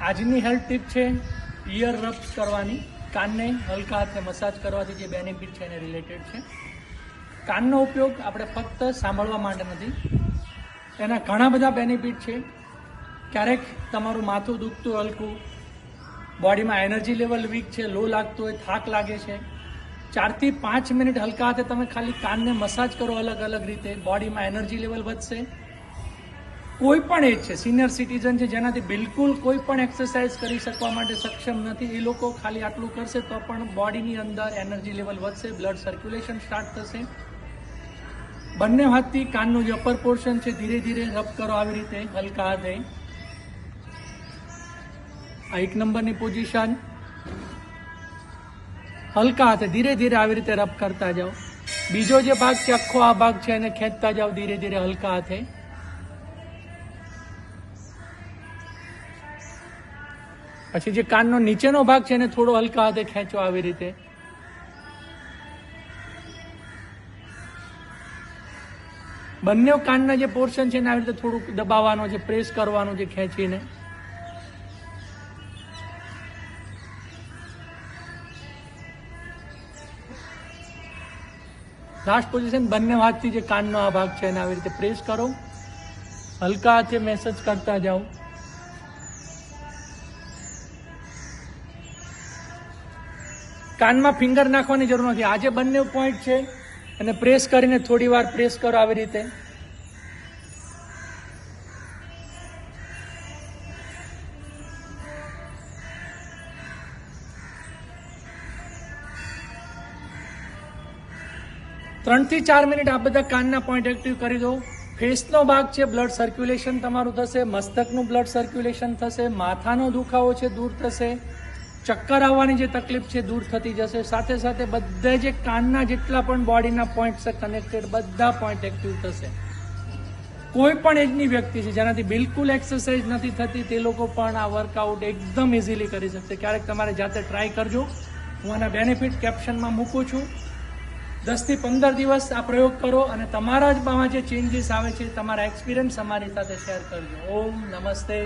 આજની health tip છે ear rubs કરવાની, કાનને હલકા હાથે મસાજ કરવાથી જે બેનિફિટ છે એને રિલેટેડ છે. કાનનો ઉપયોગ આપણે ફક્ત સાંભળવા માટે નથી, એના ઘણા બધા બેનિફિટ છે. ક્યારેક તમારું માથું દુખતું હલકું, બોડીમાં એનર્જી લેવલ વીક છે, લો લાગતું હોય, થાક લાગે છે, 4 થી 5 મિનિટ હલકા હાથે તમે ખાલી કાનને મસાજ કરો અલગ અલગ રીતે, બોડીમાં એનર્જી લેવલ વધશે. કોઈ પણ એજ છે, સિનિયર સિટીઝન છે જેનાથી બિલકુલ કોઈ પણ એક્સરસાઇઝ કરી શકવા માટે સક્ષમ નથી, એ લોકો ખાલી આટલું કરશે તો પણ બોડીની અંદર એનર્જી લેવલ વધશે, બ્લડ સર્ક્યુલેશન સ્ટાર્ટ થશે. બંને હાથથી કાનનું જે અપર પોર્શન છે ધીરે ધીરે રબ કરો આવી રીતે હલકા હાથે. આ 1 નંબરની પોઝિશન. હલકા હાથે ધીરે ધીરે આવી રીતે રબ કરતા જાઓ. બીજો જે ભાગ છે આખો આ ભાગ છે એને ખેંચતા જાઓ ધીરે ધીરે હલકા હાથે. પછી જે કાનનો નીચેનો ભાગ છે એને થોડો હલકા હાથે ખેંચો આવી રીતે. બંને કાનના જે પોર્શન છે એને આવી રીતે થોડુંક દબાવવાનો છે, પ્રેસ કરવાનું છે ખેંચીને. લાસ્ટ પોઝિશન, બંને હાથથી જે કાનનો આ ભાગ છે એને આવી રીતે પ્રેસ કરો, હલકા હાથે મેસેજ કરતા જાઓ. કાનમાં ફિંગર નાખવાની જરૂર નથી. આ જે બંને પોઈન્ટ છે એને પ્રેસ કરીને થોડી વાર પ્રેસ કરો આવી રીતે. ત્રણ થી 4 મિનિટ આ બધા કાનના પોઈન્ટ એક્ટિવ કરી દો. ફેસનો ભાગ છે, બ્લડ સર્ક્યુલેશન તમારું થશે, મસ્તકનું બ્લડ સર્ક્યુલેશન થશે, માથાનો દુખાવો છે દૂર થશે, ચક્કર આવવાની જે તકલીફ છે દૂર થતી જશે. સાથે સાથે બધા જે કાનના જેટલા પણ બોડીના પોઈન્ટ છે કનેક્ટેડ, બધા પોઈન્ટ એક્ટિવ થશે. કોઈ પણ એજની વ્યક્તિ છે જેનાથી બિલકુલ એક્સરસાઇઝ નથી થતી તે લોકો પણ આ વર્કઆઉટ એકદમ ઇઝીલી કરી શકશે. ક્યારેક તમારે જાતે ટ્રાય કરજો. હું આના બેનિફિટ કેપ્શનમાં મૂકું છું. 10 થી 15 દિવસ આ પ્રયોગ કરો અને તમારા જ બામાં જે ચેન્જીસ આવે છે તમારા એક્સપિરિયન્સ અમારી સાથે શેર કરજો. ઓમ નમસ્તે.